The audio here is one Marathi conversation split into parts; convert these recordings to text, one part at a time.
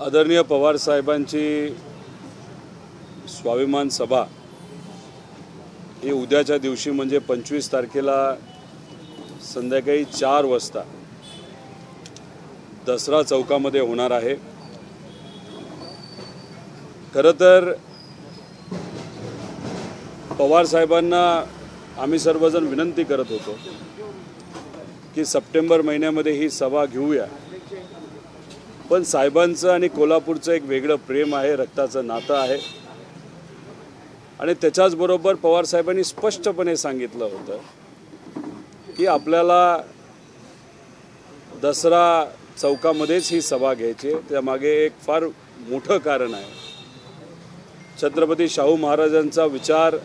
आदरणीय पवार साहेबांची स्वाभिमान सभा ही उद्याच्या दिवशी म्हणजे 25 तारखेला संध्याकाळी 4 वाजता दसरा चौकामध्ये होणार आहे। खरं तर पवार साहेबांना आम्ही सर्वजण विनंती करत होतो की सप्टेंबर महिन्यामध्ये ही सभा घेऊया, पण साहेबांचं आणि कोल्हापूरचं एक वेगळं प्रेम आहे, रक्ताचं नातं आहे आणि त्याच्याच बरोबर पवार साहेबांनी स्पष्टपणे सांगितलं होतं की आपल्याला दसरा चौकामध्येच ही सभा घ्यायची। त्यामागे एक फार मोठं कारण आहे। छत्रपती शाहू महाराजांचा विचार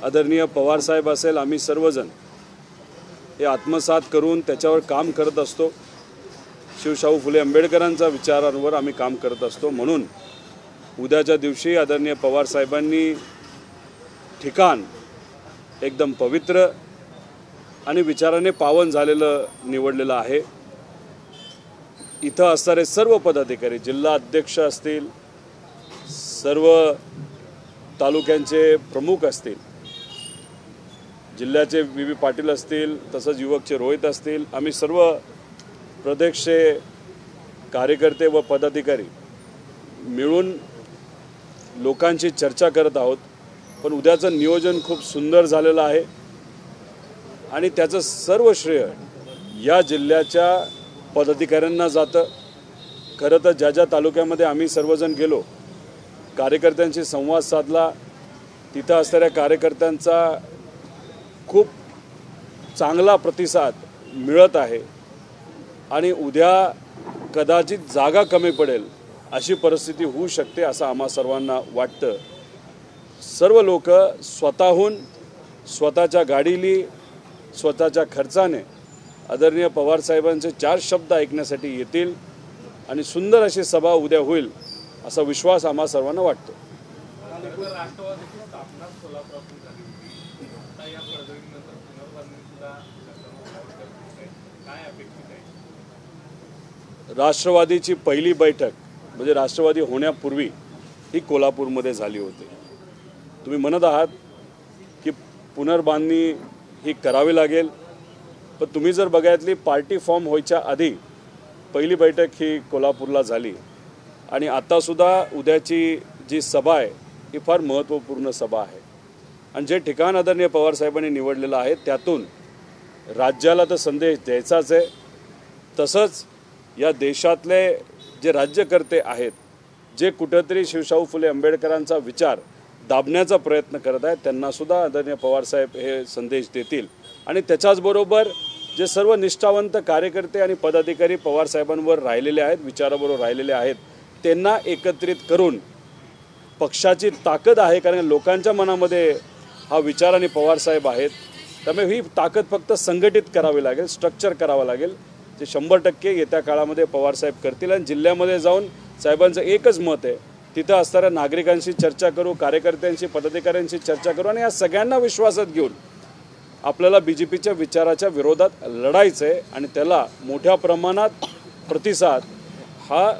आदरणीय पवार साहेब असेल, आम्ही सर्वजण हे आत्मसात करून त्याच्यावर काम करत असतो। शिवशाहू फुले आंबेडकरांच्या विचारांवर आम्ही काम करत असतो। म्हणून उद्याच्या दिवशी आदरणीय पवार साहेबांनी ठिकाण एकदम पवित्र आणि विचाराने पावन झालेलं निवडलेलं आहे। इथं असणारे सर्व पदाधिकारी, जिल्हा अध्यक्ष असतील, सर्व तालुक्यांचे प्रमुख असतील, जिल्ह्याचे बी पाटील असतील, तसंच युवकचे रोहित असतील, आम्ही सर्व प्रदेशचे कार्यकर्ते व पदाधिकारी मिळून लोकांची चर्चा करत आहोत। पण उद्याचं नियोजन खूप सुंदर झालेलं आहे आणि त्याचं सर्व श्रेय या जिल्ह्याच्या पदाधिकाऱ्यांना जातं। खरं तर ज्या ज्या तालुक्यामध्ये आम्ही सर्वजण गेलो, कार्यकर्त्यांशी संवाद साधला, तिथं असणाऱ्या कार्यकर्त्यांचा खूप चांगला प्रतिसाद मिळत आहे आणि उद्या कदाचित जागा कमी पडेल अशी परिस्थिती होऊ शकते असं आम्हा सर्वांना वाटतं। सर्व लोक स्वतःहून स्वतःच्या गाडीली स्वतःच्या खर्चाने आदरणीय पवार साहेबांचे 4 शब्द ऐकण्यासाठी येतील आणि सुंदर अशी सभा उद्या होईल असा विश्वास आम्हा सर्वांना वाटतो। राष्ट्रवादीची पहिली बैठक म्हणजे राष्ट्रवादी होण्यापूर्वी ही कोल्हापूरमध्ये झाली होती। तुम्ही म्हणत आहात की पुनर्बांधणी ही करावी लागेल, पण तुम्ही जर बघितली पार्टी फॉर्म व्हायच्या आधी पहिली बैठक ही कोल्हापूरला झाली आणि आतासुद्धा उद्याची जी सभा आहे ही फार महत्त्वपूर्ण सभा आहे आणि जे ठिकाण आदरणीय पवार साहेबांनी निवडलेलं आहे त्यातून राज्याला तर संदेश द्यायचाच आहे, तसंच या देशातले जे राज्यकर्ते आहेत, जे कुठेतरी शिवशाहू फुले आंबेडकरांचा विचार दाबण्याचा प्रयत्न करत आहेत, त्यांनासुद्धा आदरणीय पवारसाहेब हे संदेश देतील आणि त्याच्याचबरोबर जे सर्व निष्ठावंत कार्यकर्ते आणि पदाधिकारी पवारसाहेबांवर राहिलेले आहेत, विचाराबरोबर राहिलेले आहेत, त्यांना एकत्रित करून पक्षाची ताकद आहे, कारण लोकांच्या मनामध्ये हा विचार आणि पवारसाहेब आहेत, त्यामुळे ही ताकद फक्त संघटित करावी लागेल, स्ट्रक्चर करावं लागेल। ते 100% येत्या काळामध्ये पवारसाहेब करतील आणि जिल्ह्यामध्ये जाऊन साहेबांचं एकच मत आहे, तिथं असणाऱ्या नागरिकांशी चर्चा करू, कार्यकर्त्यांशी, पदाधिकाऱ्यांशी चर्चा करू आणि या सगळ्यांना विश्वासात घेऊन आपल्याला बीजेपीच्या विचाराच्या विरोधात लढायचं आहे आणि त्याला मोठ्या प्रमाणात प्रतिसाद हा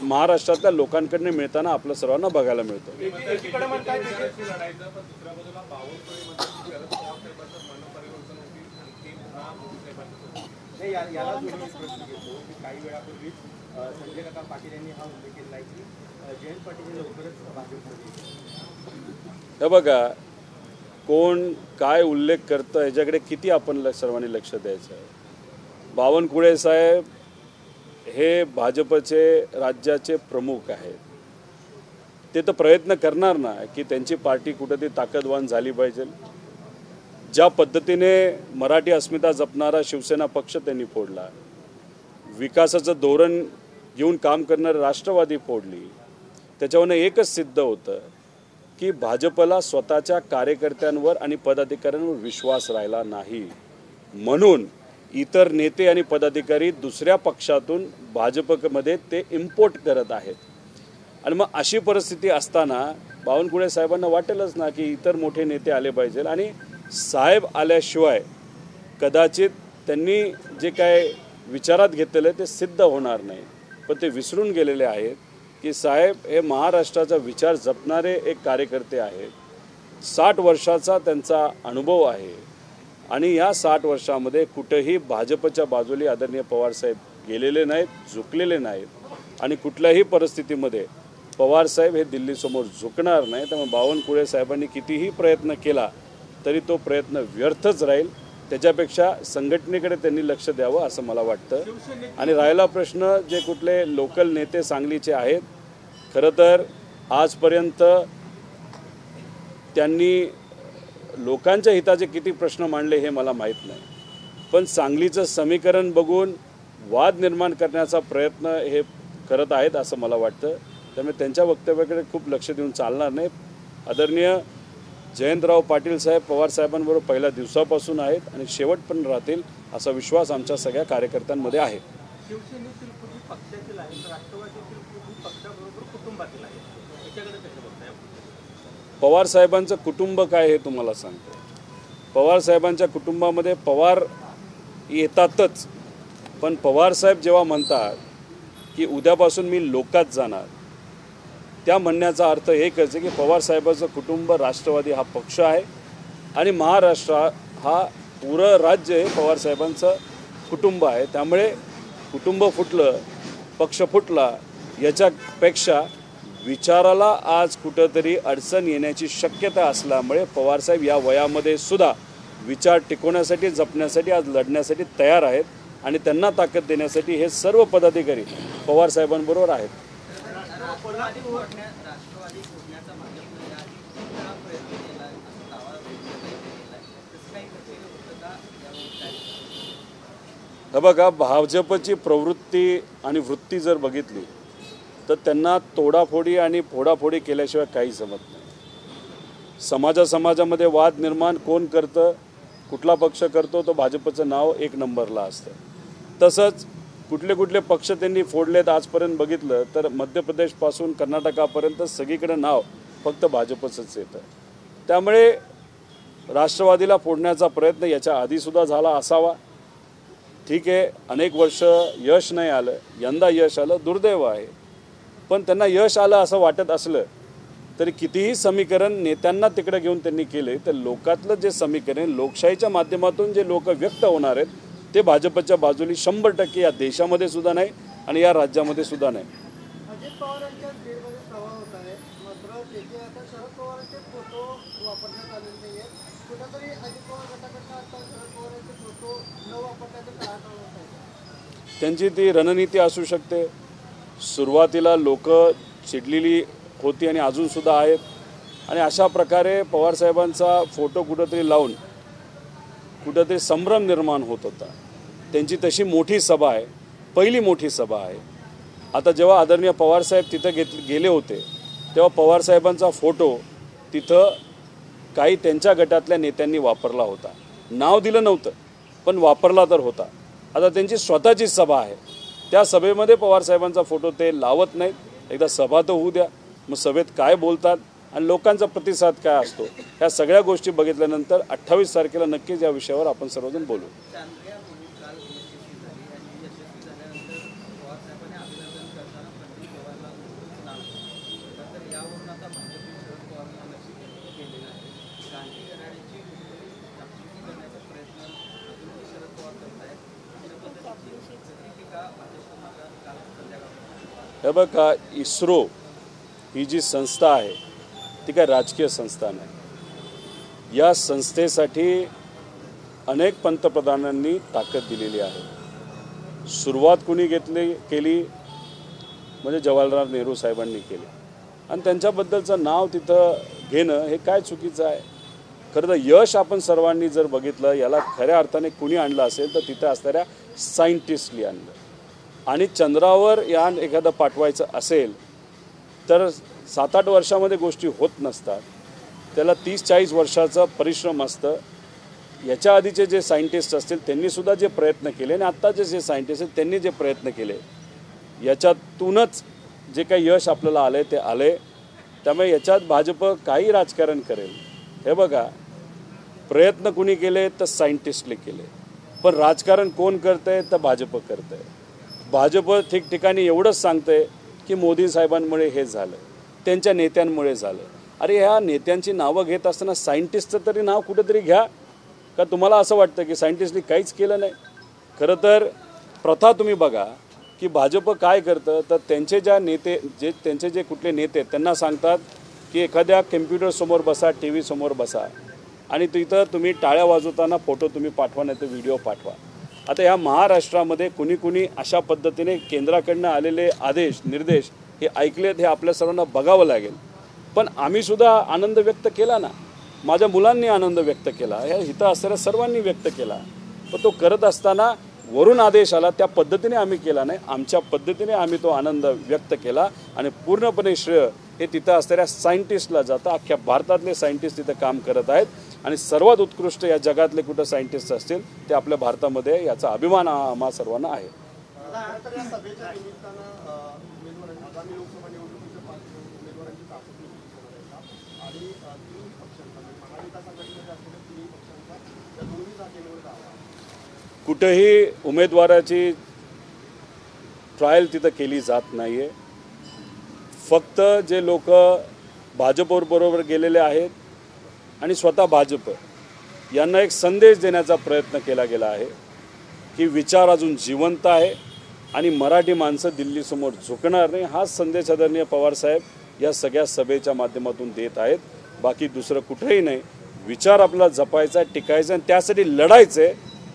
महाराष्ट्रातल्या लोकांकडून मिळताना आपल्या सर्वांना बघायला मिळतो। काही वेळापूर्वी संजय काका पाटील यांनी हा उल्लेख केला आहे की जयंत पाटील लवकरच भाजपमध्ये। हे बघा, कोण काय उल्लेख करतं ह्याच्याकडे किती आपण सर्वांनी लक्ष द्यायचं आहे। बावनकुळे साहेब हे भाजपचे राज्याचे प्रमुख आहेत, ते तर प्रयत्न करणार ना की त्यांची पार्टी कुठेतरी ताकदवान झाली पाहिजे। ज्या पद्धतीने मराठी अस्मिता जपणारा शिवसेना पक्ष त्यांनी फोडला, विकासाचं धोरण घेऊन काम करणारी राष्ट्रवादी फोडली, त्याच्यावरनं एकच सिद्ध होतं की भाजपला स्वतःच्या कार्यकर्त्यांवर आणि पदाधिकाऱ्यांवर विश्वास राहिला नाही। म्हणून इतर नेते आणि पदाधिकारी दुसऱ्या पक्षातून भाजपमध्ये ते इम्पोर्ट करत आहेत आणि मग अशी परिस्थिती असताना बावनकुळे साहेबांना वाटेलच ना की इतर मोठे नेते आले पाहिजे आणि साहेब आल्याशिवाय कदाचित त्यांनी जे काय विचारात घेतलेलं ते सिद्ध होणार नाही। पण ते विसरून गेलेले आहेत की साहेब हे महाराष्ट्राचा विचार जपणारे एक कार्यकर्ते आहेत. 60 वर्षाचा त्यांचा अनुभव आहे आणि या 60 वर्षामध्ये कुठेही भाजपच्या बाजूला आदरणीय पवारसाहेब गेलेले नाहीत, झुकलेले नाहीत आणि कुठल्याही परिस्थितीमध्ये पवारसाहेब हे दिल्लीसमोर झुकणार नाही. त्यामुळे बावनकुळे साहेबांनी कितीही प्रयत्न केला तरी तो प्रयत्न व्यर्थच राहील. त्याच्यापेक्षा संघटनेकडे त्यांनी लक्ष द्यावं असं मला वाटतं. आणि राहिला प्रश्न जे कुठले लोकल नेते सांगलीचे आहेत, खरं तर आजपर्यंत त्यांनी लोकांच्या हिताचे किती प्रश्न मांडले हे मला माहीत नाही, पण सांगलीचं समीकरण बघून वाद निर्माण करण्याचा प्रयत्न हे करत आहेत असं मला वाटतं. त्यामुळे त्यांच्या वक्तव्याकडे खूप लक्ष देऊन चालणार नाही. आदरणीय जयंतराव पाटील साहेब पवारसाहेबांबरोबर पहिल्या दिवसापासून आहेत आणि शेवट पण राहतील असा विश्वास आमच्या सगळ्या कार्यकर्त्यांमध्ये आहे. शिवसेनेतील कुठली पक्षातील आहे तर राष्ट्रवादीतील कुठली पक्षाबरोबर कुटुंबातील आहे, याच्याकडे कसं बघताय? पवारसाहेबांचं कुटुंब काय हे तुम्हाला सांगतो. पवारसाहेबांच्या कुटुंबामध्ये पवार येतातच, पण पवारसाहेब जेव्हा म्हणतात की उद्यापासून मी लोकात जाणार, त्या म्हणण्याचा अर्थ एकच आहे की पवारसाहेबांचं कुटुंब राष्ट्रवादी हा पक्ष आहे आणि महाराष्ट्र हा पुरं राज्य हे पवारसाहेबांचं कुटुंब आहे. त्यामुळे कुटुंब फुटलं, पक्ष फुटला याच्यापेक्षा विचाराला आज कुठंतरी अडचण येण्याची शक्यता असल्यामुळे पवारसाहेब या वयामध्ये सुद्धा विचार टिकवण्यासाठी, जपण्यासाठी, आज लढण्यासाठी तयार आहेत आणि त्यांना ताकद देण्यासाठी हे सर्व पदाधिकारी पवारसाहेबांबरोबर आहेत. हे बघा, भाजपची प्रवृत्ती आणि वृत्ती जर बघितली तर त्यांना तोडाफोडी आणि फोडाफोडी केल्याशिवाय काही जमत नाही. समाजामध्ये वाद निर्माण कोण करतं, कुठला पक्ष करतो, तो भाजपचं नाव एक नंबरला असतं. तसंच कुठले पक्ष त्यांनी फोडलेत आजपर्यंत बघितलं तर मध्य प्रदेशपासून कर्नाटकापर्यंत सगळीकडे नाव फक्त भाजपचंच येतं. त्यामुळे राष्ट्रवादीला फोडण्याचा प्रयत्न याच्या आधीसुद्धा झाला असावा. ठीक आहे, अनेक वर्ष यश नाही आलं, यंदा यश आलं, दुर्दैव आहे. पण त्यांना यश आलं असं वाटत असलं तरी कितीही समीकरण नेत्यांना तिकडे घेऊन त्यांनी केले तर लोकातलं जे समीकरण लोकशाहीच्या माध्यमातून जे लोक व्यक्त होणार आहेत ते भाजपच्या बाजूने 100% या देशामध्ये सुद्धा नाही आणि या राज्यामध्ये सुद्धा नाही. अजित पवारांच्या बीडमध्ये प्रवाह होत आहे, मात्र तेथे आता शरद पवारांचे फोटो वापरण्यात आलेले नाही आहेत. कुठेतरी अजित पवार गटाकडनं आता शरद पवारांचे फोटो न वापरण्याचे टाळाटाळ होत आहे. त्यांची ती रणनीती असू शकते. सुरुवातीला लोक चिडलेली होती आणि अजूनसुद्धा आहेत आणि अशा प्रकारे पवारसाहेबांचा फोटो कुठंतरी लावून कुठंतरी संभ्रम निर्माण होत होता. त्यांची तशी मोठी सभा आहे, पहिली मोठी सभा आहे. आता जेव्हा आदरणीय पवारसाहेब तिथं गेले होते तेव्हा पवारसाहेबांचा फोटो तिथं काही त्यांच्या गटातल्या नेत्यांनी वापरला होता. नाव दिलं नव्हतं पण वापरला तर होता. आता त्यांची स्वतःची सभा आहे, त्या सभेमध्ये पवारसाहेबांचा फोटो ते लावत नाहीत. एकदा सभा तर होऊ द्या, मग सभेत काय बोलतात आणि लोकांचा प्रतिसाद काय असतो ह्या सगळ्या गोष्टी बघितल्यानंतर 28 तारखेला नक्कीच या विषयावर आपण सर्वजण बोलू. हे बघा, इस्रो ही जी संस्था आहे ती काय राजकीय संस्था नाही. या संस्थेसाठी अनेक पंतप्रधानांनी ताकद दिलेली आहे. सुरुवात कुणी केली म्हणजे जवाहरलाल नेहरू साहेबांनी केली आणि त्यांच्याबद्दलचं नाव तिथं घेणं हे काय चुकीचं आहे. खरं तर यश आपण सर्वांनी जर बघितलं याला खऱ्या अर्थाने कुणी आणलं असेल तर तिथं असणाऱ्या सायंटिस्टनी आणलं. आणि चंद्रावर यान एखादं पाठवायचं असेल तर 7-8 वर्षामध्ये गोष्टी होत नसतात. त्याला 30-40 वर्षाचा परिश्रम असतं. याच्या आधीचे जे सायंटिस्ट असतील त्यांनीसुद्धा जे प्रयत्न केले आणि आत्ताचे जे सायंटिस्ट आहेत त्यांनी जे प्रयत्न केले याच्यातूनच जे काही यश आपल्याला आलं ते आले. त्यामुळे याच्यात भाजप काही राजकारण करेल. हे बघा, प्रयत्न कुणी केले तर सायंटिस्टने केले, पण राजकारण कोण करतंय तर भाजप करतंय. भाजप ठिकठिकाणी एवढंच सांगतंय की मोदी साहेबांमुळे हे झालं, त्यांच्या नेत्यांमुळे झालं. अरे ह्या नेत्यांची नावं घेत असताना सायंटिस्टचं तरी नाव कुठेतरी घ्या. का तुम्हाला असं वाटतं की सायंटिस्टनी काहीच केलं नाही? खरं तर प्रथा तुम्ही बघा की भाजप काय करतं, तर त्यांचे त्यांचे जे कुठले नेते त्यांना सांगतात की एखाद्या कम्प्युटरसमोर बसा, टी व्ही समोर बसा आणि तिथं तुम्ही टाळ्या वाजवताना फोटो तुम्ही पाठवा, नाही तर व्हिडिओ पाठवा. आता ह्या महाराष्ट्रामध्ये कुणी अशा पद्धतीने केंद्राकडनं आलेले आदेश निर्देश हे ऐकलेत, हे आपल्या सर्वांना बघावं लागेल. पण आम्हीसुद्धा आनंद व्यक्त केला ना, माझ्या मुलांनी आनंद व्यक्त केला, ह्या इथं असणाऱ्या सर्वांनी व्यक्त केला. पण तो करत असताना वरून आदेश आला, त्या पद्धतीने आम्ही केला नाही, आमच्या पद्धतीने आम्ही तो आनंद व्यक्त केला. आणि पूर्णपणे श्रेय हे तिथं असणाऱ्या सायंटिस्टला जातं. अख्ख्या भारतातले सायंटिस्ट तिथं काम करत आहेत आणि सर्वात उत्कृष्ट या जगातले कुठं सायंटिस्ट असतील ते आपल्या भारतामध्ये, याचा अभिमान आम्हा सर्वांना आहे. तर या सभेच्या निमित्तानं आगामी लोकसभा निवडणुकीच्या 5 उमेदवारांची चाचपणी आणि तिन्ही पक्षांचा महाविकास आघाडीमध्ये असलेल्या तिन्ही पक्षांचा या दोन्ही जागेवर जावा. कुठेही उमेदवाराची ट्रायल तिथं केली जात नाही आहे. फक्त जे लोक भाजपबरोबर गेलेले आहेत आणि स्वतः भाजप यांना एक संदेश देण्याचा प्रयत्न केला गेला आहे की विचार अजून जिवंत आहे आणि मराठी माणसं दिल्लीसमोर झुकणार नाही. हाच संदेश आदरणीय पवारसाहेब या सगळ्या सभेच्या माध्यमातून देत आहेत. बाकी दुसरं कुठेही नाही. विचार आपला जपायचा, टिकायचा आणि त्यासाठी लढायचं आहे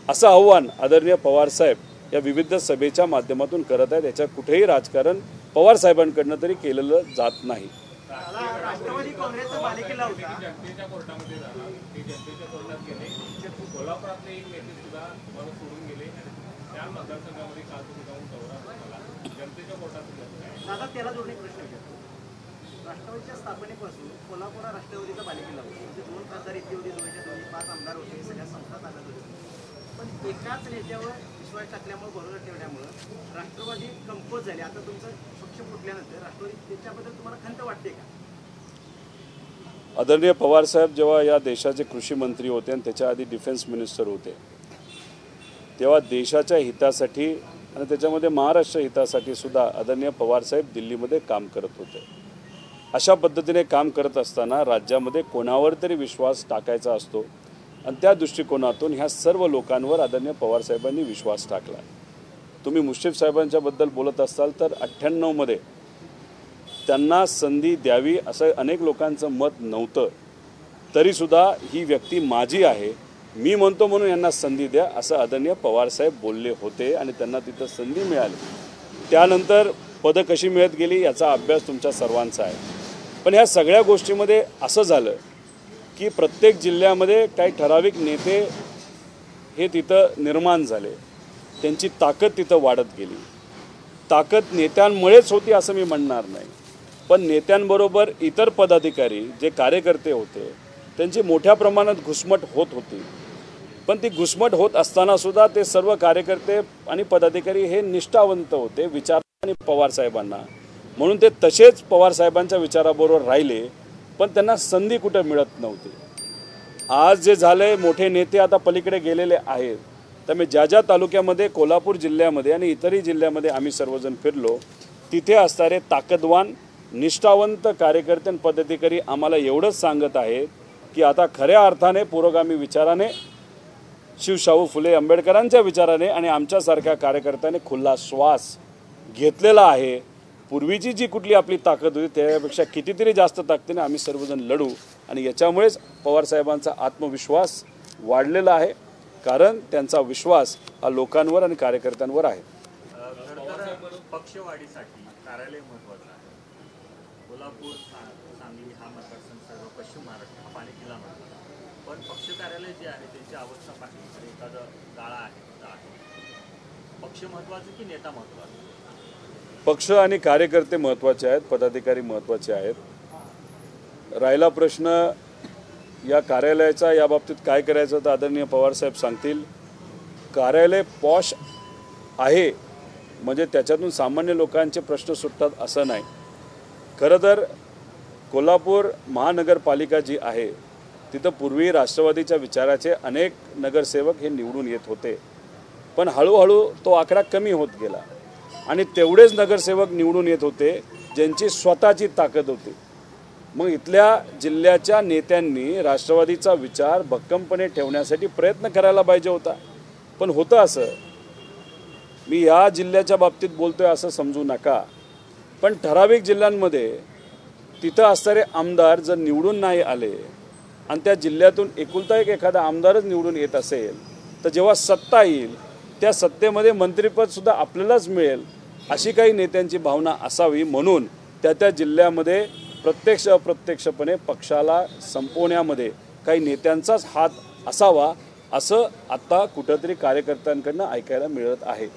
असं आव्हान आदरणीय पवारसाहेब या विविध सभेच्या माध्यमातून करत आहेत. याच्या कुठेही राजकारण पवारसाहेबांकडनं तरी केलेलं जात नाही. राष्ट्रवादी काँग्रेसचा बालेकिल्ला होता. जनतेच्या कोर्टामध्ये झाला, ते जनतेच्या कोर्टात गेले. कोल्हापुरातले एक नेते सुद्धा मला सोडून गेले आणि त्या मतदारसंघामध्ये काल तुम्ही जाऊन दौरा झाला. जनतेच्या कोर्टात दादा त्याला जोडणे प्रश्न विचारतो. राष्ट्रवादीच्या स्थापनेपासून कोल्हापूर हा राष्ट्रवादीचा बालेकिल्ला होता. म्हणजे 2 खासदार इथे होते, दोन्हीच्या दोन्ही 5 आमदार होते, सगळ्या संस्था ताब्यात होते. पण एकाच नेत्यावर विश्वास टाकल्यामुळे, बरोबर ठेवल्यामुळं राष्ट्रवादी कंपोज झाले. आता तुमचं पक्ष फुटल्यानंतर राष्ट्रवादी त्याच्याबद्दल तुम्हाला खंत वाटते का? आदरणीय पवारसाहेब जेव्हा या देशाचे कृषी मंत्री होते आणि त्याच्या आधी डिफेन्स मिनिस्टर होते, तेव्हा देशाच्या हितासाठी आणि त्याच्यामध्ये महाराष्ट्र हितासाठी सुद्धा आदरणीय पवारसाहेब दिल्लीमध्ये काम करत होते. अशा पद्धतीने काम करत असताना राज्यामध्ये कोणावर तरी विश्वास टाकायचा असतो आणि त्या दृष्टिकोनातून ह्या सर्व लोकांवर आदरणीय पवारसाहेबांनी विश्वास टाकला. तुम्ही मुश्रीफ साहेबांच्याबद्दल बोलत असाल तर 98मध्ये त्यांना संधी द्यावी असं अनेक लोकांचं मत नव्हतं, तरीसुद्धा ही व्यक्ती माझी आहे, मी म्हणतो म्हणून यांना संधी द्या असं आदरणीय पवारसाहेब बोलले होते आणि त्यांना तिथं संधी मिळाली. त्यानंतर पदं कशी मिळत गेली याचा अभ्यास तुमच्या सर्वांचा आहे. पण ह्या सगळ्या गोष्टीमध्ये असं झालं की प्रत्येक जिल्ह्यामध्ये काही ठराविक नेते हे तिथं निर्माण झाले, त्यांची ताकद तिथं वाढत गेली. ताकद नेत्यांमुळेच होती असं मी म्हणणार नाही, पण नेत्यांबरोबर इतर पदाधिकारी जे कार्यकर्ते होते त्यांची मोठ्या प्रमाणात घुसमट होत होती. पण ती घुसमट होत असतानासुद्धा ते सर्व कार्यकर्ते आणि पदाधिकारी हे निष्ठावंत होते विचारांनी पवारसाहेबांना, म्हणून ते तसेच पवारसाहेबांच्या विचाराबरोबर राहिले. पण त्यांना संधी कुठं मिळत नव्हती. आज जे झालंय, मोठे नेते आता पलीकडे गेलेले आहेत. त्यामुळे ज्या ज्या तालुक्यामध्ये, कोल्हापूर जिल्ह्यामध्ये आणि इतरही जिल्ह्यामध्ये आम्ही सर्वजण फिरलो, तिथे असणारे ताकदवान निष्ठावंत कार्यकर्ते आणि पदाधिकारी आम्हाला एवढंच सांगत आहेत की आता खऱ्या अर्थाने पुरोगामी विचाराने, शिवशाहू फुले आंबेडकरांच्या विचाराने आणि आमच्यासारख्या कार्यकर्त्याने खुला श्वास घेतलेला आहे. पूर्वीची जी कुठली आपली ताकद होती त्यापेक्षा कितीतरी जास्त ताकदीने आम्ही सर्वजण लढू आणि याच्यामुळेच पवारसाहेबांचा आत्मविश्वास वाढलेला आहे, कारण त्यांचा विश्वास हा लोकांवर आणि कार्यकर्त्यांवर आहे. पक्षवाढीसाठी कार्यालय महत्त्वाचं आहे. कोल्हापूर, सांगली हा मतदारसंघ सर्व पश्चिम महाराष्ट्र हा बालेकिल्ला म्हणतात. पण पक्ष कार्यालय जे आहे त्यांची अवस्था पाहिली तर एखादं गाळा आहे. पक्ष महत्त्वाचं की नेता महत्त्वाचा? पक्ष आणि कार्यकर्ते महत्त्वाचे आहेत, पदाधिकारी महत्त्वाचे आहेत. राहिला प्रश्न या कार्यालयाचा, या बाबतीत काय करायचं तर आदरणीय पवारसाहेब सांगतील. कार्यालय पॉश आहे म्हणजे त्याच्यातून सामान्य लोकांचे प्रश्न सुटतात असं नाही. खरं तर कोल्हापूर महानगरपालिका जी आहे तिथं पूर्वी राष्ट्रवादीच्या विचाराचे अनेक नगरसेवक हे निवडून येत होते, पण हळूहळू तो आकडा कमी होत गेला. आणि तेवढेच नगरसेवक निवडून येत होते ज्यांची स्वतःची ताकद होती. मग इथल्या जिल्ह्याच्या नेत्यांनी राष्ट्रवादीचा विचार भक्कमपणे ठेवण्यासाठी प्रयत्न करायला पाहिजे होता. पण होतं असं, मी या जिल्ह्याच्या बाबतीत बोलतोय असं समजू नका, पण ठराविक जिल्ह्यांमध्ये तिथं असणारे आमदार जर निवडून नाही आले आणि त्या जिल्ह्यातून एकुलता एक एखादा आमदारच निवडून येत असेल, तर जेव्हा सत्ता येईल त्या सत्तेमध्ये मंत्रिपदसुद्धा आपल्यालाच मिळेल अशी काही नेत्यांची भावना असावी. म्हणून त्या जिल्ह्यामध्ये प्रत्यक्ष अप्रत्यक्षपणे पक्षाला संपवण्यामध्ये काही नेत्यांचाच हात असावा असं आता कुठंतरी कार्यकर्त्यांकडनं ऐकायला मिळत आहे.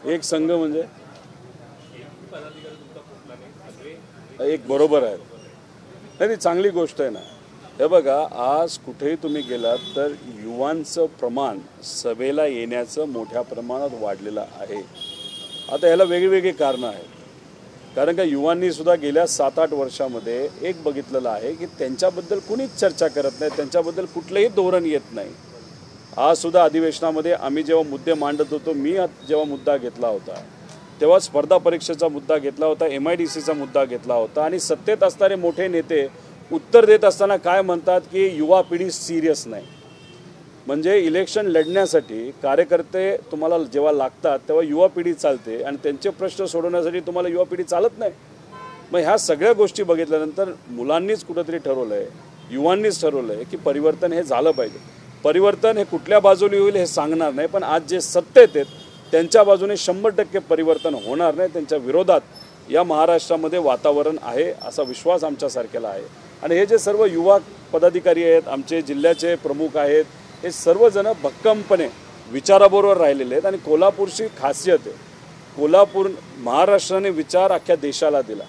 एक संघ म्हणजे एक बरोबर आहे. नाही, ती चांगली गोष्ट आहे ना. हे बघा, आज कुठेही तुम्ही गेलात तर युवांचं प्रमाण सभेला येण्याचं मोठ्या प्रमाणात वाढलेलं आहे. आता याला वेगवेगळी कारणं आहेत. कारण का युवांनी सुद्धा गेल्या 7-8 वर्षामध्ये एक बघितलेलं आहे की त्यांच्याबद्दल कुणीच चर्चा करत नाही, त्यांच्याबद्दल कुठलंही धोरण येत नाही. आज सुद्धा अधिवेशनामध्ये आम्ही जेव्हा मुद्दे मांडत होतो, मी जेव्हा मुद्दा घेतला होता तेव्हा स्पर्धा परीक्षेचा मुद्दा घेतला होता, MIDCचा मुद्दा घेतला होता. आणि सत्तेत असणारे मोठे नेते उत्तर देत असताना काय म्हणतात की युवा पिढी सिरियस नाही. म्हणजे इलेक्शन लढण्यासाठी कार्यकर्ते तुम्हाला जेव्हा लागतात तेव्हा युवा पिढी चालते आणि त्यांचे प्रश्न सोडवण्यासाठी तुम्हाला युवा पिढी चालत नाही. मग ह्या सगळ्या गोष्टी बघितल्यानंतर मुलांनीच कुठंतरी ठरवलं आहे, युवांनीच ठरवलं आहे की परिवर्तन हे झालं पाहिजे. परिवर्तन हे कुठल्या बाजूने होईल हे सांगणार नाही, पण आज जे सत्तेत आहेत त्यांच्या बाजूने 100% परिवर्तन होणार नाही. त्यांच्या विरोधात या महाराष्ट्रामध्ये वातावरण आहे असा विश्वास आमच्यासारख्याला आहे. आणि हे जे सर्व युवा पदाधिकारी आहेत, आमचे जिल्ह्याचे प्रमुख आहेत, हे सर्वजण भक्कमपणे विचाराबरोबर राहिलेले आहेत. आणि कोल्हापूरची खासियत आहे, कोल्हापूर महाराष्ट्राने विचार अख्ख्या देशाला दिला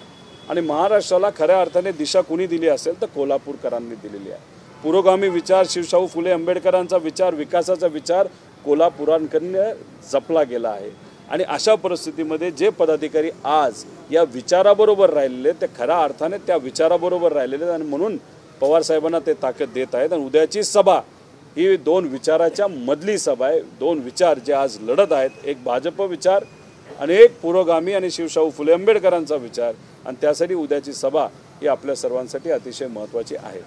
आणि महाराष्ट्राला खऱ्या अर्थाने दिशा कुणी दिली असेल तर कोल्हापूरकरांनी दिलेली आहे. पुरोगामी विचार, शिवशाहू फुले आंबेडकरांचा विचार, विकासाचा विचार कोल्हापुरांकडनं जपला गेला आहे. आणि अशा परिस्थितीमध्ये जे पदाधिकारी आज या विचाराबरोबर राहिलेले ते खऱ्या अर्थाने त्या विचाराबरोबर राहिलेले आहेत. आणि म्हणून पवारसाहेबांना ते ताकद देत आहेत. आणि उद्याची सभा ही 2 विचाराच्या मधली सभा आहे. 2 विचार जे आज लढत आहेत, एक भाजप विचार आणि एक पुरोगामी आणि शिवशाहू फुले आंबेडकरांचा विचार. आणि त्यासाठी उद्याची सभा ही आपल्या सर्वांसाठी अतिशय महत्त्वाची आहे.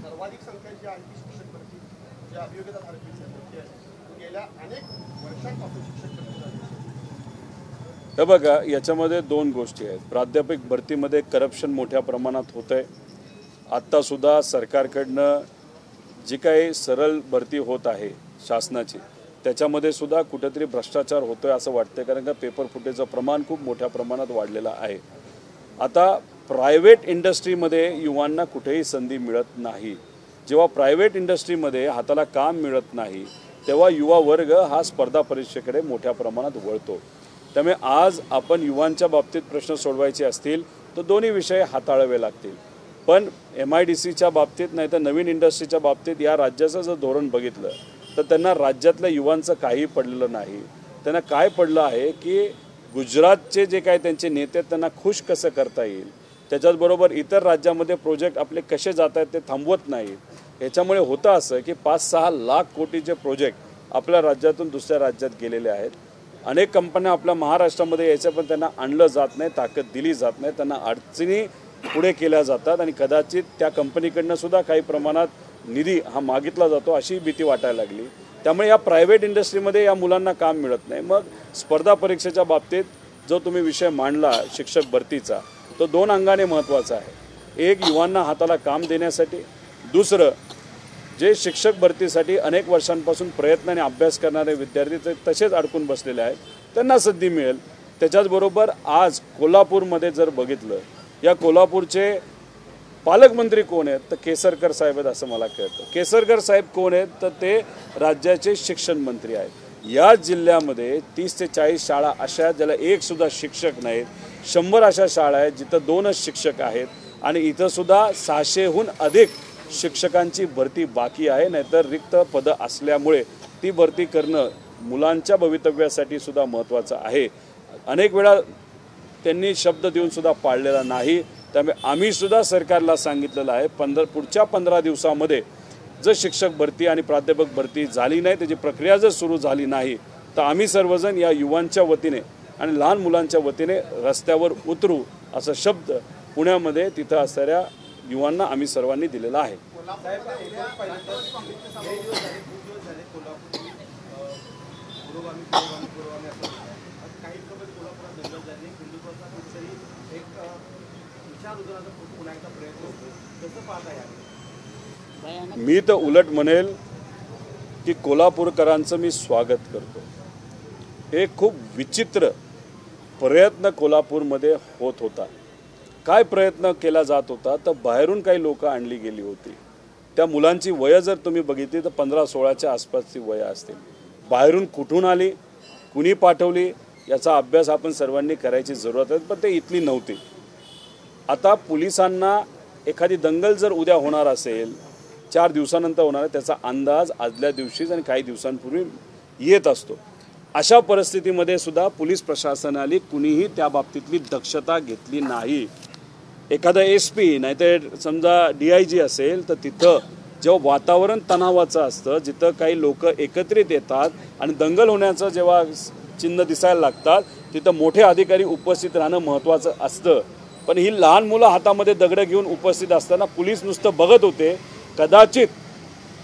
सर्वाधिक संख्या जी आहे ती शिक्षक भरती जी अभियोग्यता भरती गेल्या अनेक वर्षांपासून शिक्षक भरती. हे बघा, याच्यामध्ये 2 गोष्टी आहेत. प्राध्यापक भरतीमध्ये करप्शन मोठ्या प्रमाणात होतं आहे. आत्तासुद्धा सरकारकडनं जी काही सरळ भरती होत आहे शासनाची, त्याच्यामध्ये सुद्धा कुठेतरी भ्रष्टाचार होतो आहे असं वाटतं. कारण का पेपर फुटेचं प्रमाण खूप मोठ्या प्रमाणात वाढलेलं आहे. आता प्रायव्हेट इंडस्ट्रीमध्ये युवांना कुठेही संधी मिळत नाही. जेव्हा प्रायव्हेट इंडस्ट्रीमध्ये हाताला काम मिळत नाही तेव्हा युवा वर्ग हा स्पर्धा परीक्षेकडे मोठ्या प्रमाणात वळतो. त्यामुळे आज आपण युवांच्या बाबतीत प्रश्न सोडवायचे असतील तर दोन्ही विषय हाताळावे लागतील. पण MIDCच्या बाबतीत नाही तर नवीन इंडस्ट्रीच्या बाबतीत या राज्याचं जर धोरण बघितलं तर त्यांना राज्यातल्या युवांचं काही पडलेलं नाही. त्यांना काय पडलं आहे की गुजरातचे जे काय त्यांचे नेते आहेत त्यांना खुश कसं करता येईल, त्याच्याचबरोबर इतर राज्यामध्ये प्रोजेक्ट आपले कसे जात आहेत ते थांबवत नाहीत. याच्यामुळे होतं असं की 5-6 लाख कोटीचे प्रोजेक्ट आपल्या राज्यातून दुसऱ्या राज्यात गेलेले आहेत. अनेक कंपन्या आपल्या महाराष्ट्रामध्ये यायचं पण त्यांना आणलं जात नाही, ताकद दिली जात नाही, त्यांना अडचणी पुढे केल्या जातात आणि कदाचित त्या कंपनीकडनं सुद्धा काही प्रमाणात निधी हा मागितला जातो अशी भीती वाटायला लागली. त्यामुळे या प्रायव्हेट इंडस्ट्रीमध्ये या मुलांना काम मिळत नाही. मग स्पर्धा परीक्षेच्या बाबतीत जो तुम्ही विषय मांडला शिक्षक भरतीचा, तो 2 अंगाने महत्त्वाचा आहे. एक, युवांना हाताला काम देण्यासाठी. दुसरं, जे शिक्षक भरतीसाठी अनेक वर्षांपासून प्रयत्न आणि अभ्यास करणारे विद्यार्थी ते तसेच अडकून बसलेले आहेत, त्यांना संधी मिळेल. त्याच्याचबरोबर आज कोल्हापूरमध्ये जर बघितलं, या कोल्हापूरचे पालकमंत्री कोण आहेत तर केसरकर साहेब आहेत असं मला कळतं. केसरकर साहेब कोण आहेत तर ते राज्याचे शिक्षण मंत्री आहेत. या जिल्ह्यामध्ये 30 ते 40 शाळा अशा ज्याला एकसुद्धा शिक्षक नाहीत. 100 अशा शाळा आहेत जिथं 2च शिक्षक आहेत आणि इथं सुद्धा 600हून अधिक शिक्षकांची भरती बाकी आहे. नाहीतर रिक्त पदं असल्यामुळे ती भरती करणं मुलांच्या भवितव्यासाठी सुद्धा महत्त्वाचं आहे. अनेक वेळा त्यांनी शब्द देऊन सुद्धा पाळलेला नाही. त्यामुळे आम्ही सुद्धा सरकारला सांगितलेलं आहे पुढच्या 15 दिवसामध्ये जर शिक्षक भरती आणि प्राध्यापक भरती झाली नाही, त्याची प्रक्रिया जर सुरू झाली नाही तर आम्ही सर्वजण या युवांच्या वतीने आणि लहान मुलांच्या वतीने रस्त्यावर उतरू असा शब्द पुण्यामध्ये तिथं असणाऱ्या युवांना आम्ही सर्वांनी दिलेला आहे. मी तर उलट म्हणेल की कोल्हापूरकरांचं मी स्वागत करतो. एक खूप विचित्र प्रयत्न कोल्हापूरमध्ये होत होता. काय प्रयत्न केला जात होता तर बाहेरून काही लोक आणली गेली होती. त्या मुलांची वय जर तुम्ही बघितली तर 15-16च्या आसपासची वय असतील. बाहेरून कुठून आली, कुणी पाठवली याचा अभ्यास आपण सर्वांनी करायची जरूरत आहे, पण ते इथली नव्हती. आता पोलिसांना एखादी दंगल जर उद्या होणार असेल, 4 दिवसानंतर होणार आहे, त्याचा अंदाज आदल्या दिवशीच आणि काही दिवसांपूर्वी येत असतो. अशा परिस्थितीमध्ये सुद्धा पोलीस प्रशासनाने कुणीही त्या बाबतीतली दक्षता घेतली नाही. एखादा SP नाहीतर समजा DIG असेल तर तिथं जेव्हा वातावरण तणावाचं असतं, जिथं काही लोक एकत्रित येतात आणि दंगल होण्याचं जेव्हा चिन्ह दिसायला लागतात, तिथं मोठे अधिकारी उपस्थित राहणं महत्त्वाचं असतं. पण ही लहान मुलं हातामध्ये दगडं घेऊन उपस्थित असताना पोलीस नुसतं बघत होते. कदाचित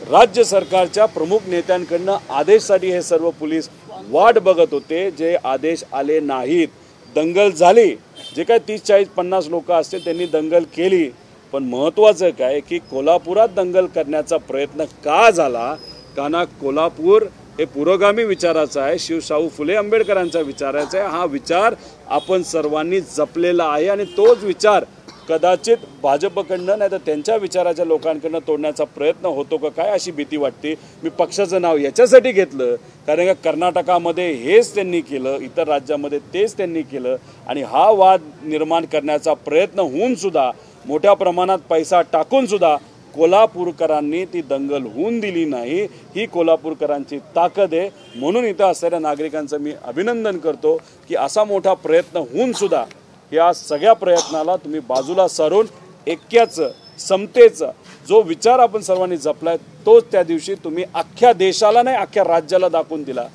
राज्य सरकारच्या प्रमुख नेत्यांकडनं आदेशसाठी हे सर्व पोलीस वाट बघत होते, जे आदेश आले नाहीत. दंगल झाली, जे काय 30-40-50 लोक असतील त्यांनी दंगल केली. पण महत्त्वाचं काय की कोल्हापुरात दंगल करण्याचा प्रयत्न का झाला? कारण कोल्हापूर हे पुरोगामी विचाराचा आहे, शाहू फुले आंबेडकरांचा विचाराचा आहे. हा विचार आपण सर्वांनी जपलेला आहे आणि तोच विचार कदाचित भाजपकडनं नाही तर त्यांच्या विचाराच्या लोकांकडनं तोडण्याचा प्रयत्न होतो का काय अशी भीती वाटते. मी पक्षाचं नाव याच्यासाठी घेतलं कारण का कर्नाटकामध्ये हेच त्यांनी केलं, इतर राज्यामध्ये तेच त्यांनी केलं आणि हा वाद निर्माण करण्याचा प्रयत्न होऊन सुद्धा मोठ्या प्रमाणात पैसा टाकून सुद्धा कोल्हापूरकरांनी ती दंगल होऊन दिली नाही. ही कोल्हापूरकरांची ताकद आहे. म्हणून इथं असणाऱ्या नागरिकांचं मी अभिनंदन करतो की असा मोठा प्रयत्न होऊन सुद्धा या सगळ्या प्रयत्नाला तुम्ही बाजूला सारून ऐक्याचं, समतेचं जो विचार आपण सर्वांनी जपलाय तोच त्या दिवशी तुम्ही अख्ख्या देशाला नाही अख्ख्या राज्याला दाखवून दिला.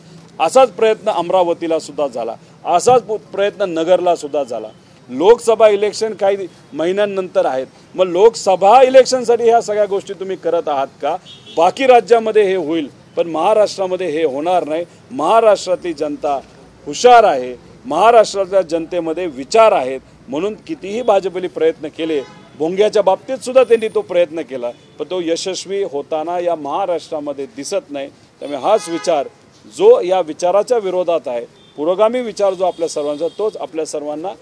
असाच प्रयत्न अमरावतीला सुद्धा झाला, असाच प्रयत्न नगरला सुद्धा झाला. लोकसभा इलेक्शन काही महिन्यांनंतर आहेत, मग लोकसभा इलेक्शनसाठी ह्या सगळ्या गोष्टी तुम्ही करत आहात का? बाकी राज्यामध्ये हे होईल पण महाराष्ट्रामध्ये हे होणार नाही. महाराष्ट्रातली जनता हुशार आहे, महाराष्ट्रातल्या जनतेमध्ये विचार आहेत. म्हणून कितीही भाजपने प्रयत्न केले, भोंग्याच्या बाबतीत सुद्धा त्यांनी तो प्रयत्न केला, पण तो यशस्वी होताना या महाराष्ट्रामध्ये दिसत नाही. त्यामुळे हाच विचार जो या विचाराच्या विरोधात आहे, पुरोगामी विचार जो आपल्या सर्वांचा, तोच आपल्या सर्वांना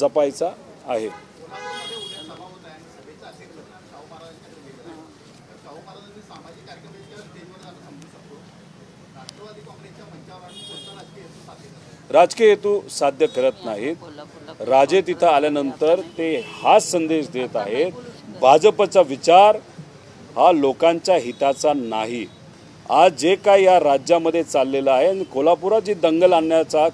जपायचा आहे. राजकीय हेतू साध्य करत नाहीत. राजे तिथं आल्यानंतर ते हाच संदेश देत आहेत, भाजपचा विचार हा लोकांच्या हिताचा नाही. आज जे काय या राज्यामध्ये चाललेलं आहे आणि कोल्हापुरात जी दंगल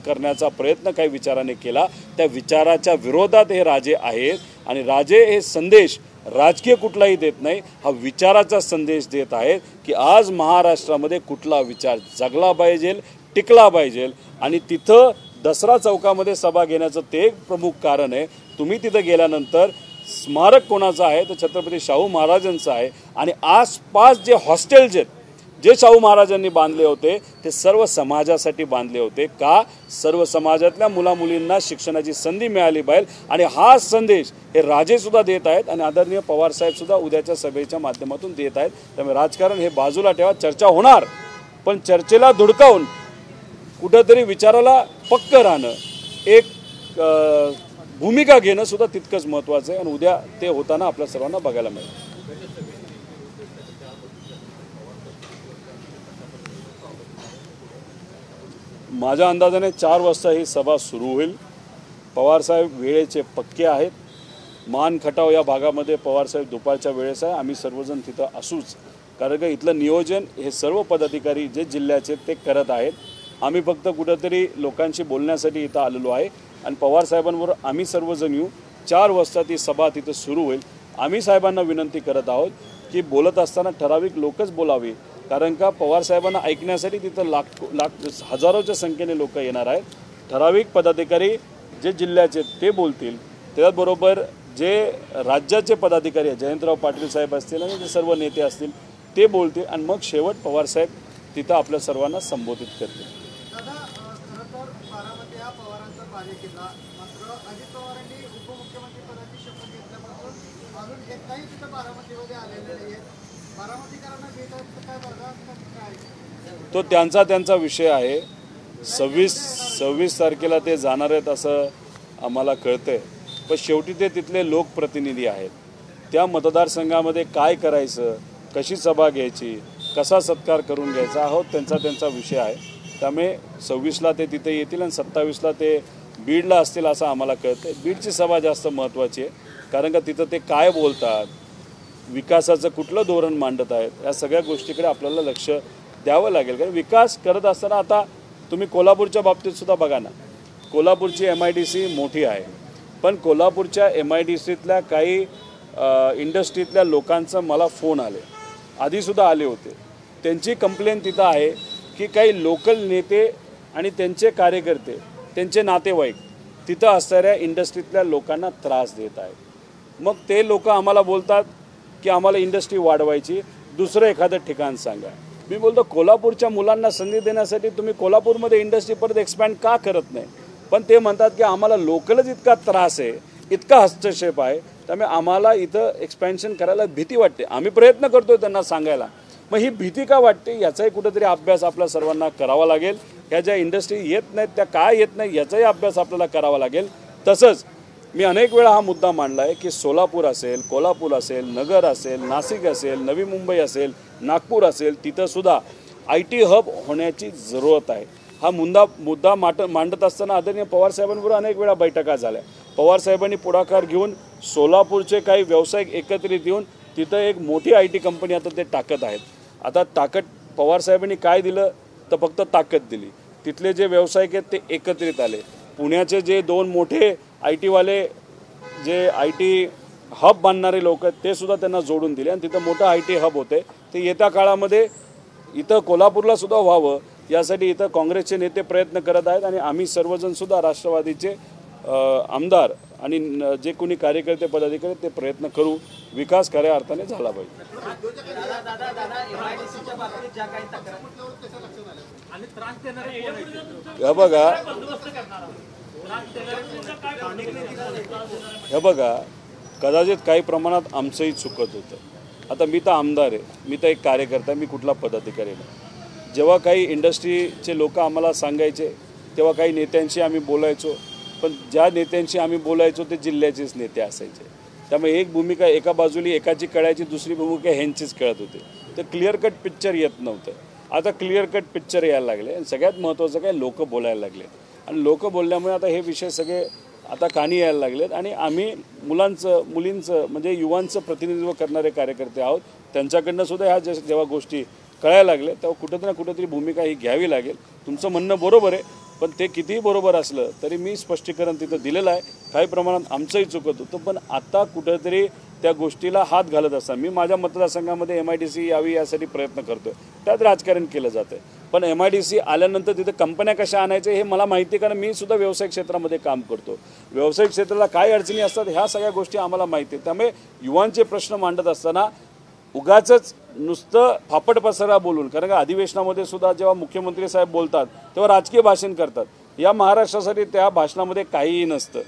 करण्याचा प्रयत्न काही विचाराने केला, त्या विचाराच्या विरोधात हे राजे आहेत. आणि राजे हे संदेश राजकीय कुठलाही देत नाही, हा विचाराचा संदेश देत आहेत की आज महाराष्ट्रामध्ये कुठला विचार जगला पाहिजे, टिकला पाहिजे. आणि तिथं दसरा चौकामध्ये सभा घेण्याचं ते एक प्रमुख कारण आहे. तुम्ही तिथं गेल्यानंतर स्मारक कोणाचं आहे तर छत्रपती शाहू महाराजांचं आहे. आणि आसपास जे हॉस्टेल्स आहेत जे शाहू महाराजांनी बांधले होते ते सर्व समाजासाठी बांधले होते. का? सर्व समाजातल्या मुलामुलींना शिक्षणाची संधी मिळाली पाहिजे. आणि हा संदेश हे राजेसुद्धा देत आहेत आणि आदरणीय पवारसाहेबसुद्धा उद्याच्या सभेच्या माध्यमातून देत आहेत. त्यामुळे राजकारण हे बाजूला ठेवा, चर्चा होणार पण चर्चेला धुडकावून कुठंतरी विचाराला पक्क राहणं, एक भूमिका घेणं सुद्धा तितकंच महत्त्वाचं आहे. आणि उद्या ते होताना आपल्या सर्वांना बघायला मिळेल. माझ्या अंदाजाने 4 वाजता ही सभा सुरू होईल. पवारसाहेब वेळेचे पक्के आहेत. मान खटाव या भागामध्ये पवारसाहेब दुपारच्या वेळेस आहे. आम्ही सर्वजण तिथं असूच, कारण का इथलं नियोजन हे सर्व पदाधिकारी जे जिल्ह्याचे ते करत आहेत. आम्ही फक्त कुठंतरी लोकांशी बोलण्यासाठी इथं आलेलो आहे आणि पवारसाहेबांबरोबर आम्ही सर्वजण येऊ. 4 वाजता ती सभा तिथं सुरू होईल. आम्ही साहेबांना विनंती करत आहोत की बोलत असताना ठराविक लोकच बोलावे, कारण का पवारसाहेबांना ऐकण्यासाठी तिथं लाख हजारोच्या संख्येने लोक येणार आहेत. ठराविक पदाधिकारी जे जिल्ह्याचे ते बोलतील, त्याचबरोबर जे राज्याचे पदाधिकारी आहेत, जयंतराव पाटील साहेब असतील आणि जे सर्व नेते असतील ते बोलतील आणि मग शेवट पवारसाहेब तिथं आपल्या सर्वांना संबोधित करतील. दादा, खरं तर बारामती हा पवारांचा बालेकिल्ला, मात्र अजित पवारांनी उपमुख्यमंत्री पदाची शपथ घेतल्यापासून अजून एकदाही तिथं बारामतीमध्ये आलेले नाही आहेत. बारामतीकरांना भेटायचं काय बघा काय तो त्यांचा विषय आहे. 26 तारखेला ते जाणार आहेत असं आम्हाला कळतंय, पण शेवटी ते तिथले लोकप्रतिनिधी आहेत. त्या मतदारसंघामध्ये काय करायचं, कशी सभा घ्यायची, कसा सत्कार करून घ्यायचा हा त्यांचा विषय आहे. त्यामुळे 26ला ते तिथे येतील आणि 27ला ते बीडला असतील असं आम्हाला कळतं. बीडची सभा जास्त महत्त्वाची आहे, कारण का तिथं ते काय बोलतात, विकासाचं कुठलं धोरण मांडत आहेत, या सगळ्या गोष्टीकडे आपल्याला लक्ष द्यावं लागेल. कारण विकास करत असताना आता तुम्ही कोल्हापूरच्या बाबतीत सुद्धा बघा ना, कोल्हापूरची MIDC मोठी आहे, पण कोल्हापूरच्या MIDCतल्या काही इंडस्ट्रीतल्या लोकांचं मला फोन आले, आधीसुद्धा आले होते. त्यांची कंप्लेन तिथं आहे की काही लोकल नेते आणि त्यांचे कार्यकर्ते, त्यांचे नातेवाईक तिथं असणाऱ्या इंडस्ट्रीतल्या लोकांना त्रास देत आहेत. मग ते लोक आम्हाला बोलतात की आम्हाला इंडस्ट्री वाढवायची, दुसरं एखादं ठिकाण सांगा. मी बोलतो कोल्हापूरच्या मुलांना संधी देण्यासाठी तुम्ही कोल्हापूरमध्ये इंडस्ट्री परत एक्सपॅन्ड का करत नाही. पण ते म्हणतात की आम्हाला लोकलच इतका त्रास आहे, इतका हस्तक्षेप आहे, त्यामुळे आम्हाला इथं एक्सपॅन्शन करायला भीती वाटते. आम्ही प्रयत्न करतोय त्यांना सांगायला, मग ही भीती का वाटते याचाही कुठेतरी अभ्यास आपल्या सर्वांना करावा लागेल. ह्या ज्या इंडस्ट्री येत नाहीत त्या काय येत नाही याचाही अभ्यास आपल्याला करावा लागेल. तसंच मी अनेक वेळा हा मुद्दा मांडला आहे की सोलापूर असेल, कोल्हापूर असेल, नगर असेल, नाशिक असेल, नवी मुंबई असेल, नागपूर असेल, तिथंसुद्धा IT हब होण्याची जरूरत आहे. हा मुद्दा मांडत असताना आदरणीय पवारसाहेबांबरोबर अनेक वेळा बैठका झाल्या. पवारसाहेबांनी पुढाकार घेऊन सोलापूरचे काही व्यावसायिक एकत्रित येऊन तिथं एक मोठी IT कंपनी आता ते टाकत आहेत. आता ताकद पवारसाहेबांनी काय दिलं तर फक्त ताकद दिली. तिथले जे व्यावसायिक आहेत ते एकत्रित आले. पुण्याचे जे 2 मोठे IT वाले जे IT हब बांधणारे लोक आहेत ते सुद्धा त्यांना जोडून दिले आणि तिथं मोठं IT हब होते. ते येत्या काळामध्ये इथं कोल्हापूरला सुद्धा व्हावं यासाठी इथं काँग्रेसचे नेते प्रयत्न करत आहेत आणि आम्ही सर्वजण सुद्धा राष्ट्रवादीचे आमदार आणि जे कोणी कार्यकर्ते पदाधिकारी ते प्रयत्न करू. विकास खऱ्या अर्थाने झाला पाहिजे. हे बघा कदाचित काही प्रमाणात आमचंही चुकत होतं. आता मी तर आमदार आहे, मी तर एक कार्यकर्ता, मी कुठला पदाधिकारी नाही. जेव्हा काही इंडस्ट्रीचे लोक आम्हाला सांगायचे तेव्हा काही नेत्यांशी आम्ही बोलायचो, पण ज्या नेत्यांशी आम्ही बोलायचो ते जिल्ह्याचेच नेते असायचे. त्यामुळे एक भूमिका एका बाजूली एकाची कळायची, दुसरी भूमिका ह्यांचीच कळत होती. तर क्लिअर कट पिक्चर येत नव्हतं. आता क्लिअर कट पिक्चर यायला लागले आणि सगळ्यात महत्त्वाचं काय लोक बोलायला लागले आणि लोक बोलल्यामुळे आता हे विषय सगळे आता कानी यायला लागलेत आणि आम्ही मुलींचं म्हणजे युवांचं प्रतिनिधित्व करणारे कार्यकर्ते आहोत. त्यांच्याकडनं सुद्धा ह्या जेव्हा गोष्टी कळायला लागल्या तेव्हा कुठं ना कुठंतरी भूमिका ही घ्यावी लागेल. तुमचं म्हणणं बरोबर आहे, पण ते कितीही बरोबर असलं तरी मी स्पष्टीकरण तिथं दिलेलं आहे. काही प्रमाणात आमचंही चुकत होतं, पण आता कुठंतरी त्या गोष्टीला हात घालत असताना मी माझ्या मतदारसंघामध्ये MIDC यावी यासाठी प्रयत्न करतो. त्यात राजकारण केलं जातं. पण MIDC आल्यानंतर तिथं कंपन्या कशा आणायच्या हे मला माहिती आहे, कारण मी सुद्धा व्यावसायिक क्षेत्रामध्ये काम करतो. व्यावसायिक क्षेत्राला काय अडचणी असतात ह्या सगळ्या गोष्टी आम्हाला माहिती आहेत. त्यामुळे युवांचे प्रश्न मांडत असताना उगाचच नुसतं फापट पसरा बोलून, कारण का अधिवेशनामध्ये सुद्धा जेव्हा मुख्यमंत्री साहेब बोलतात तेव्हा राजकीय भाषण करतात. या महाराष्ट्रासाठी त्या भाषणामध्ये काहीही नसतं.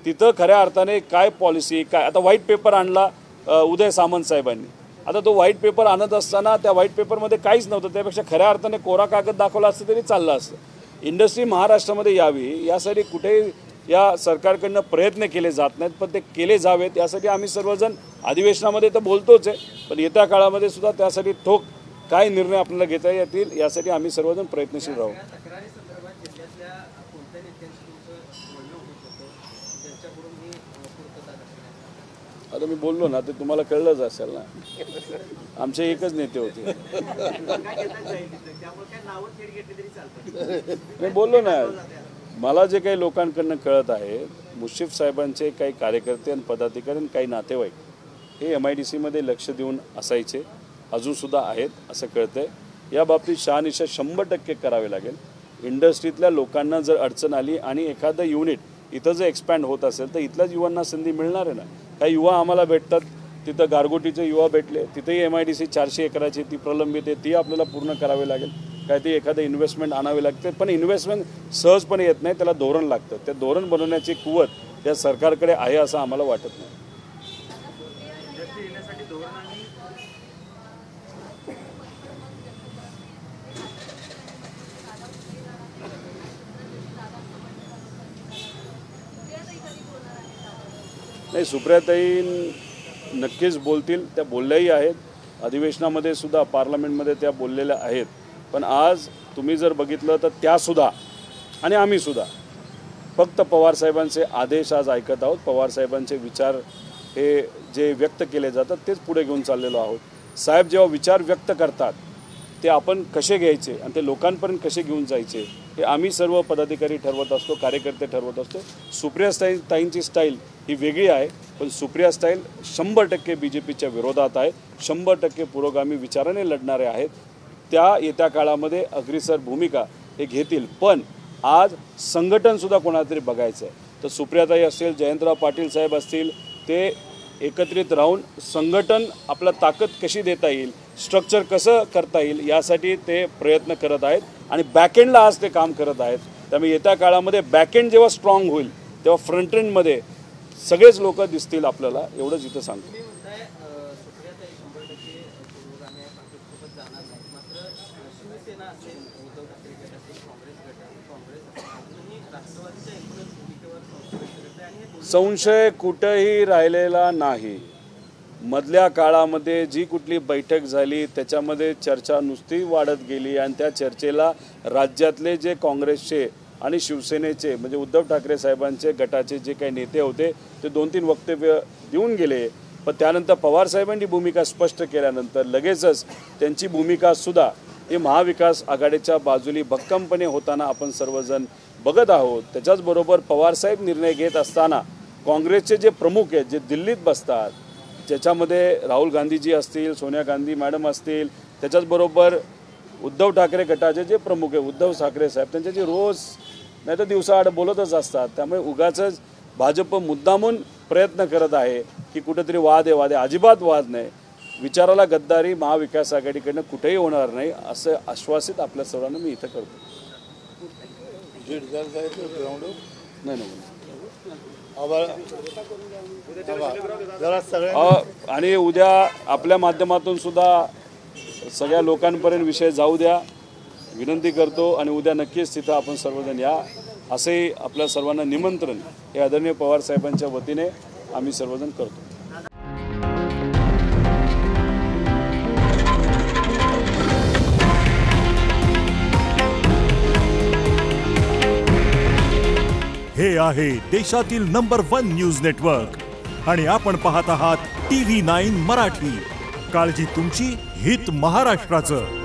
तिथं खऱ्या अर्थाने काय पॉलिसी काय, आता व्हाईट पेपर आणला उदय सामंत साहेबांनी. आता तो व्हाईट पेपर आणत असताना त्या व्हाईट पेपरमध्ये काहीच नव्हतं. त्यापेक्षा खऱ्या अर्थाने कोरा कागद दाखवला असतं तरी चाललं असतं. इंडस्ट्री महाराष्ट्रामध्ये यावी यासाठी कुठेही या सरकारकडनं प्रयत्न केले जात नाहीत, पण ते केले जावेत यासाठी आम्ही सर्वजण अधिवेशनामध्ये तर बोलतोच आहे, पण येत्या काळामध्ये सुद्धा त्यासाठी ठोक काय निर्णय आपल्याला घेता येतील यासाठी आम्ही सर्वजण प्रयत्नशील राहू. आता मी बोललो ना ते तुम्हाला कळलंच असेल ना, आमचे एकच नेते होते. मी बोललो ना, मला जे काही लोकांकडनं कळत आहे, मुश्रीफ साहेबांचे काही कार्यकर्ते आणि पदाधिकारी आणि काही नातेवाईक हे MIDCमध्ये लक्ष देऊन असायचे, अजूनसुद्धा आहेत असं कळतंय. या बाबतीत शहानिशा 100% करावे लागेल. इंडस्ट्रीतल्या लोकांना जर अडचण आली आणि एखादं युनिट इथं जर एक्सपॅन्ड होत असेल तर इथल्याच युवांना संधी मिळणार आहे ना. काही युवा आम्हाला भेटतात, तिथं गारगोटीचे युवा भेटले, तिथेही MIDC 400 एकराची ती प्रलंबित आहे, ती आपल्याला पूर्ण करावी लागेल. काय ते एखादं इन्व्हेस्टमेंट आणावे लागते, पण इन्व्हेस्टमेंट सहजपणे येत नाही, त्याला धोरण लागतं. ते धोरण बनवण्याची कुवत या सरकारकडे आहे असं आम्हाला वाटत नाही. नाही, सुप्रियाताई नक्कीच बोलतील, त्या बोलल्याही आहेत. अधिवेशनामध्ये सुद्धा, पार्लमेंटमध्ये त्या बोललेल्या आहेत. पण आज तुम्ही जर बघितलं तर त्यासुद्धा आणि आम्हीसुद्धा फक्त पवारसाहेबांचे आदेश आज ऐकत आहोत. पवारसाहेबांचे विचार हे जे व्यक्त केले जातात तेच पुढे घेऊन चाललेलो आहोत. साहेब जेव्हा विचार व्यक्त करतात ते आपण कसे घ्यायचे आणि ते लोकांपर्यंत कसे घेऊन जायचे हे आम्ही सर्व पदाधिकारी ठरवत असतो, कार्यकर्ते ठरवत असतो. सुप्रियाताईंची स्टाईल ही वेगळी आहे, पण सुप्रिया स्टाईल 100% BJPच्या विरोधात आहे, 100% पुरोगामी विचाराने लढणारे आहेत. त्या येत्या काळामध्ये अग्रेसर भूमिका हे घेतील. पण आज संघटनसुद्धा कोणाला तरी बघायचं आहे. तर सुप्रियाताई असतील, जयंतराव पाटील साहेब असतील, ते एकत्रित राहून संघटन आपला ताकद कशी देता येईल, स्ट्रक्चर कसं करता येईल यासाठी ते प्रयत्न करत आहेत आणि बॅकएंडला आज ते काम करत आहेत. त्यामुळे येत्या काळामध्ये बॅकएंड जेव्हा स्ट्रॉंग होईल तेव्हा फ्रंट एंडमध्ये सगळेच लोक दिसतील आपल्याला, एवढंच इथं सांगतो. संशय कुठेही राहिलेला नाही. मधल्या काळामध्ये जी कुठली बैठक झाली त्याच्यामध्ये चर्चा नुसती वाढत गेली आणि त्या चर्चेला राज्यातले जे काँग्रेसचे आणि शिवसेनेचे म्हणजे उद्धव ठाकरे साहेबांचे गटाचे जे काही नेते होते ते 2-3 वक्तव्य देऊन गेले. पण त्यानंतर पवारसाहेबांनी भूमिका स्पष्ट केल्यानंतर लगेचच त्यांची भूमिकासुद्धा ही महाविकास आघाडीच्या बाजूली भक्कमपणे होताना आपण सर्वजण बघत आहोत. त्याच्याचबरोबर पवारसाहेब निर्णय घेत असताना काँग्रेसचे जे प्रमुख आहेत, जे दिल्लीत बसतात, ज्याच्यामध्ये राहुल गांधीजी असतील, सोनिया गांधी मॅडम असतील, त्याच्याचबरोबर उद्धव ठाकरे गटाचे जे प्रमुख आहे उद्धव ठाकरे साहेब, त्यांच्याशी रोज नाही तर दिवसाआड बोलतच असतात. त्यामुळे उगाचच भाजप मुद्दामून प्रयत्न करत आहे की कुठेतरी वाद आहे. अजिबात वाद नाही. विचाराला गद्दारी महाविकास आघाडीकडनं कुठेही होणार नाही असं आश्वासित आपल्या सर्वांना मी इथं करतो. आणि उद्या आपल्या माध्यमातून सुद्धा सगळ्या लोकांपर्यंत विषय जाऊ द्या विनंती करतो. आणि उद्या नक्कीच तिथं आपण सर्वजण या असेही आपल्या सर्वांना निमंत्रण हे आदरणीय पवार साहेबांच्या वतीने आम्ही सर्वजण करतो. हे आहे देशातील नंबर 1 न्यूज नेटवर्क आणि आपण पाहत आहात TV9 मराठी. काळजी तुमची, हित महाराष्ट्राचं.